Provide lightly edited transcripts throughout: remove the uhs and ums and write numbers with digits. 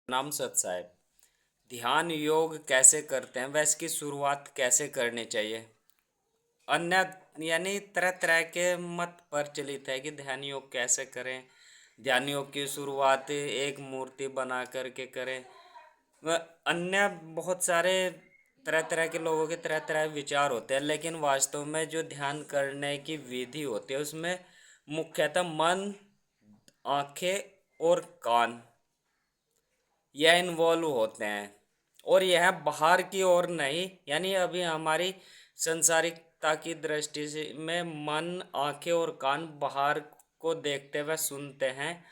नाम सत साहब। ध्यान योग कैसे करते हैं, वह इसकी शुरुआत कैसे करनी चाहिए। अन्य यानी तरह तरह के मत प्रचलित है कि ध्यान योग कैसे करें। ध्यान योग की शुरुआत एक मूर्ति बना करके करें। वह अन्य बहुत सारे तरह तरह के लोगों के तरह तरह विचार होते हैं, लेकिन वास्तव में जो ध्यान करने की विधि होती है उसमें मुख्यतः मन, आंखें और कान यह इन्वॉल्व होते हैं। और यह बाहर की ओर नहीं, यानी अभी हमारी संसारिकता की दृष्टि से में मन, आंखें और कान बाहर को देखते हुए सुनते हैं।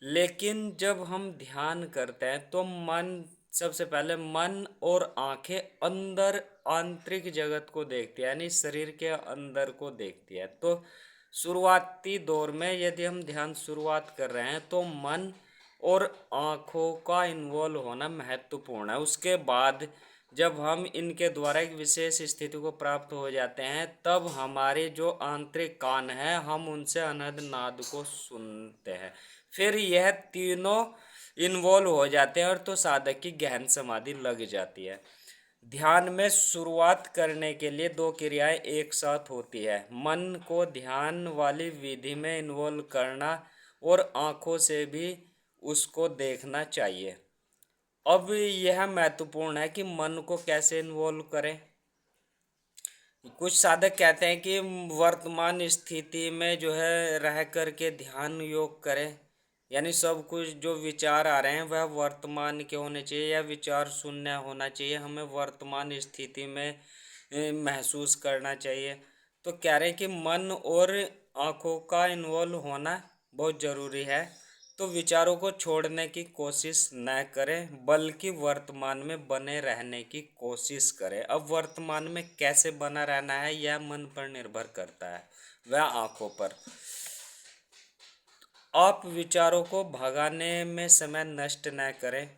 लेकिन जब हम ध्यान करते हैं तो मन, सबसे पहले मन और आंखें अंदर आंतरिक जगत को देखती है, यानी शरीर के अंदर को देखती है। तो शुरुआती दौर में यदि हम ध्यान शुरुआत कर रहे हैं तो मन और आँखों का इन्वॉल्व होना महत्वपूर्ण है। उसके बाद जब हम इनके द्वारा एक विशेष स्थिति को प्राप्त हो जाते हैं, तब हमारे जो आंतरिक कान है हम उनसे अनहद नाद को सुनते हैं। फिर यह तीनों इन्वॉल्व हो जाते हैं और तो साधक की गहन समाधि लग जाती है। ध्यान में शुरुआत करने के लिए दो क्रियाएं एक साथ होती है। मन को ध्यान वाली विधि में इन्वॉल्व करना और आँखों से भी उसको देखना चाहिए। अब यह महत्वपूर्ण है कि मन को कैसे इन्वॉल्व करें। कुछ साधक कहते हैं कि वर्तमान स्थिति में जो है रह करके ध्यान योग करें, यानी सब कुछ जो विचार आ रहे हैं वह वर्तमान के होने चाहिए या विचार शून्य होना चाहिए। हमें वर्तमान स्थिति में महसूस करना चाहिए। तो कह रहे हैं कि मन और आँखों का इन्वॉल्व होना बहुत ज़रूरी है। तो विचारों को छोड़ने की कोशिश न करें, बल्कि वर्तमान में बने रहने की कोशिश करें। अब वर्तमान में कैसे बना रहना है यह मन पर निर्भर करता है, वह आँखों पर। आप विचारों को भगाने में समय नष्ट न करें,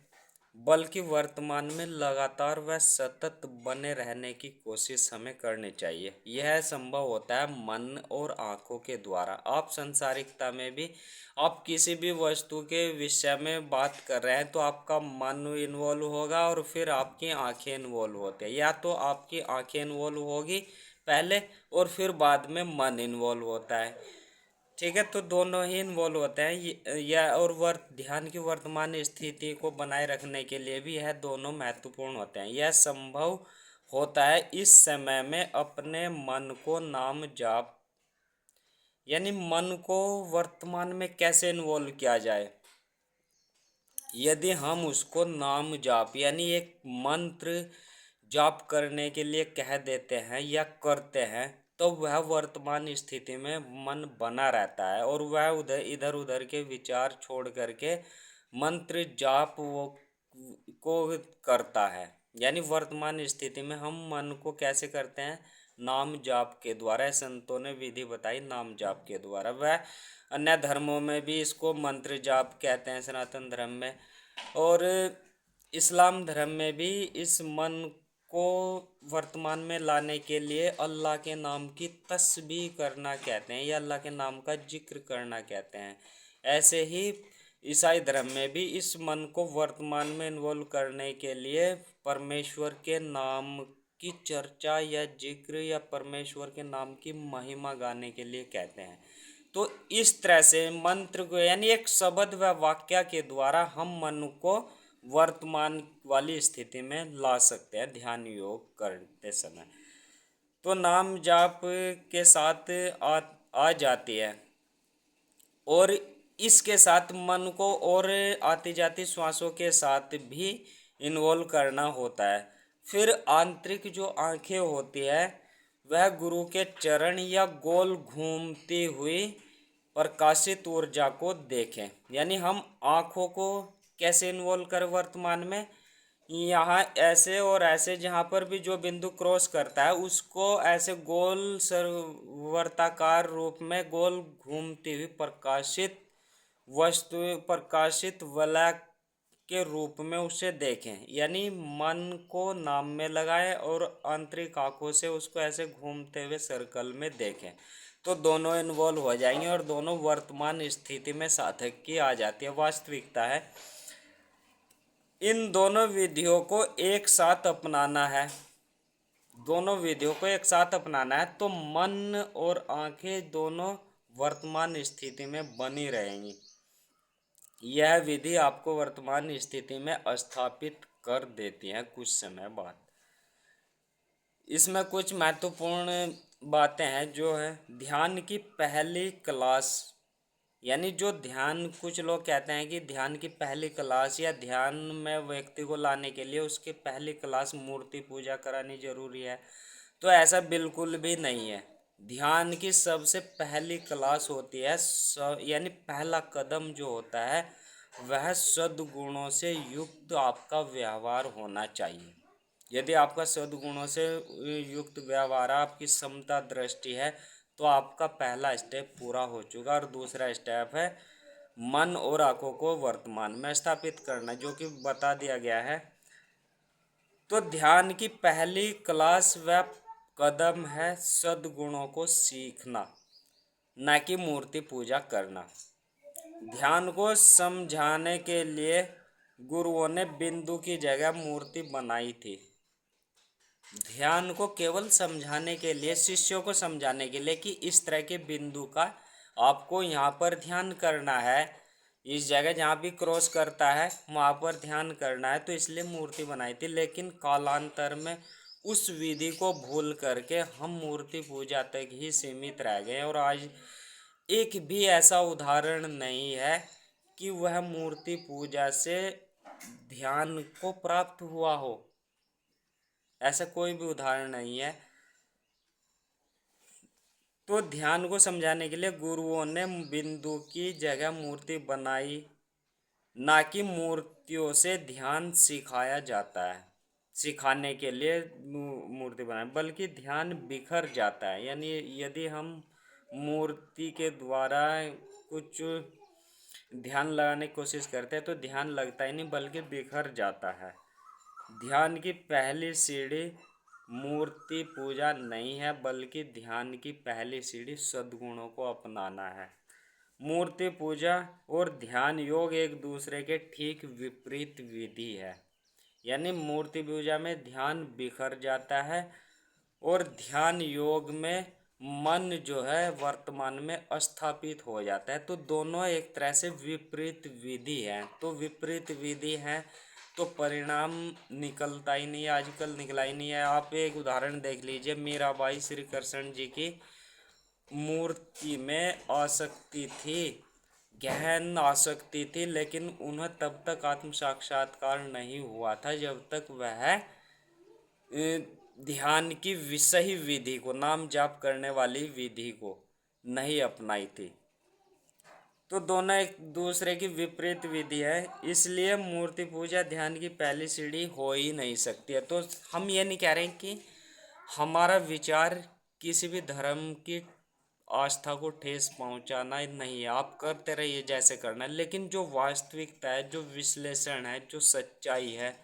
बल्कि वर्तमान में लगातार व सतत बने रहने की कोशिश हमें करनी चाहिए। यह संभव होता है मन और आँखों के द्वारा। आप संसारिकता में भी, आप किसी भी वस्तु के विषय में बात कर रहे हैं तो आपका मन इन्वॉल्व होगा और फिर आपकी आंखें इन्वॉल्व होती है, या तो आपकी आंखें इन्वॉल्व होगी पहले और फिर बाद में मन इन्वॉल्व होता है। ठीक है, तो दोनों ही इन्वॉल्व होते हैं या और ध्यान की वर्तमान स्थिति को बनाए रखने के लिए भी यह दोनों महत्वपूर्ण होते हैं। यह संभव होता है इस समय में अपने मन को नाम जाप, यानी मन को वर्तमान में कैसे इन्वॉल्व किया जाए। यदि हम उसको नाम जाप यानी एक मंत्र जाप करने के लिए कह देते हैं या करते हैं, तो वह वर्तमान स्थिति में मन बना रहता है और वह उधर इधर उधर के विचार छोड़ करके मंत्र जाप वो को करता है। यानी वर्तमान स्थिति में हम मन को कैसे करते हैं, नाम जाप के द्वारा। संतों ने विधि बताई नाम जाप के द्वारा। वह अन्य धर्मों में भी इसको मंत्र जाप कहते हैं, सनातन धर्म में। और इस्लाम धर्म में भी इस मन को वर्तमान में लाने के लिए अल्लाह के नाम की तस्बीह करना कहते हैं या अल्लाह के नाम का जिक्र करना कहते हैं। ऐसे ही ईसाई धर्म में भी इस मन को वर्तमान में इन्वॉल्व करने के लिए परमेश्वर के नाम की चर्चा या जिक्र या परमेश्वर के नाम की महिमा गाने के लिए कहते हैं। तो इस तरह से मंत्र को यानी एक शब्द व वाक्य के द्वारा हम मन को वर्तमान वाली स्थिति में ला सकते हैं ध्यान योग करते समय। तो नाम जाप के साथ आ जाती है और इसके साथ मन को और आती जाती श्वासों के साथ भी इन्वॉल्व करना होता है। फिर आंतरिक जो आंखें होती है वह गुरु के चरण या गोल घूमती हुई प्रकाशित ऊर्जा को देखें। यानी हम आँखों को कैसे इन्वॉल्व करें वर्तमान में, यहाँ ऐसे और ऐसे जहाँ पर भी जो बिंदु क्रॉस करता है उसको ऐसे गोल सर्वर्ताकार रूप में गोल घूमती हुई प्रकाशित वस्तु, प्रकाशित वलय के रूप में उसे देखें। यानी मन को नाम में लगाएं और आंतरिक आंखों से उसको ऐसे घूमते हुए सर्कल में देखें। तो दोनों इन्वॉल्व हो जाएंगे और दोनों वर्तमान स्थिति में साधक की आ जाती है। वास्तविकता है इन दोनों विधियों को एक साथ अपनाना है, दोनों विधियों को एक साथ अपनाना है तो मन और आंखें दोनों वर्तमान स्थिति में बनी रहेंगी। यह विधि आपको वर्तमान स्थिति में स्थापित कर देती है कुछ समय बाद। इसमें कुछ महत्वपूर्ण बातें हैं जो है ध्यान की पहली क्लास, यानी जो ध्यान, कुछ लोग कहते हैं कि ध्यान की पहली क्लास या ध्यान में व्यक्ति को लाने के लिए उसकी पहली क्लास मूर्ति पूजा करानी जरूरी है। तो ऐसा बिल्कुल भी नहीं है। ध्यान की सबसे पहली क्लास होती है यानी पहला कदम जो होता है वह सद्गुणों से युक्त आपका व्यवहार होना चाहिए। यदि आपका सद्गुणों से युक्त व्यवहार, आपकी समता दृष्टि है, तो आपका पहला स्टेप पूरा हो चुका। और दूसरा स्टेप है मन और आंखों को वर्तमान में स्थापित करना, जो कि बता दिया गया है। तो ध्यान की पहली क्लास व कदम है सद्गुणों को सीखना, न कि मूर्ति पूजा करना। ध्यान को समझाने के लिए गुरुओं ने बिंदु की जगह मूर्ति बनाई थी। ध्यान को केवल समझाने के लिए, शिष्यों को समझाने के लिए कि इस तरह के बिंदु का आपको यहाँ पर ध्यान करना है, इस जगह जहाँ भी क्रॉस करता है वहाँ पर ध्यान करना है, तो इसलिए मूर्ति बनाई थी। लेकिन कालांतर में उस विधि को भूल करके हम मूर्ति पूजा तक ही सीमित रह गए और आज एक भी ऐसा उदाहरण नहीं है कि वह मूर्ति पूजा से ध्यान को प्राप्त हुआ हो। ऐसा कोई भी उदाहरण नहीं है। तो ध्यान को समझाने के लिए गुरुओं ने बिंदु की जगह मूर्ति बनाई, ना कि मूर्तियों से ध्यान सिखाया जाता है, सिखाने के लिए मूर्ति बनाए, बल्कि ध्यान बिखर जाता है। यानी यदि हम मूर्ति के द्वारा कुछ ध्यान लगाने की कोशिश करते हैं तो ध्यान लगता ही नहीं बल्कि बिखर जाता है। ध्यान की पहली सीढ़ी मूर्ति पूजा नहीं है, बल्कि ध्यान की पहली सीढ़ी सद्गुणों को अपनाना है। मूर्ति पूजा और ध्यान योग एक दूसरे के ठीक विपरीत विधि है। यानी मूर्ति पूजा में ध्यान बिखर जाता है और ध्यान योग में मन जो है वर्तमान में स्थापित हो जाता है। तो दोनों एक तरह से विपरीत विधि है। तो विपरीत विधि है तो परिणाम निकलता ही नहीं, आजकल निकला ही नहीं है। आप एक उदाहरण देख लीजिए, मीराबाई श्री कृष्ण जी की मूर्ति में आसक्ति थी, गहन आसक्ति थी, लेकिन उन्हें तब तक आत्म साक्षात्कार नहीं हुआ था जब तक वह ध्यान की सही विधि को, नाम जाप करने वाली विधि को नहीं अपनाई थी। तो दोनों एक दूसरे की विपरीत विधि है, इसलिए मूर्ति पूजा ध्यान की पहली सीढ़ी हो ही नहीं सकती है। तो हम ये नहीं कह रहे कि हमारा विचार किसी भी धर्म की आस्था को ठेस पहुंचाना नहीं है, आप करते रहिए जैसे करना है, लेकिन जो वास्तविकता है, जो विश्लेषण है, जो सच्चाई है,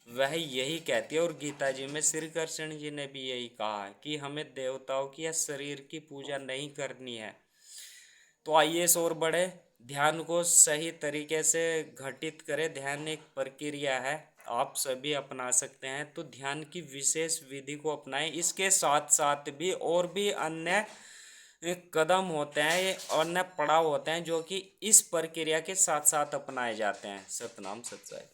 वह यही कहती है। और गीता जी में श्री कृष्ण जी ने भी यही कहा है कि हमें देवताओं की या शरीर की पूजा नहीं करनी है। तो आइए इस ओर बढ़े, ध्यान को सही तरीके से घटित करें। ध्यान एक प्रक्रिया है, आप सभी अपना सकते हैं। तो ध्यान की विशेष विधि को अपनाएं। इसके साथ साथ भी और भी अन्य कदम होते हैं, अन्य पड़ाव होते हैं जो कि इस प्रक्रिया के साथ साथ अपनाए जाते हैं। सतनाम सत।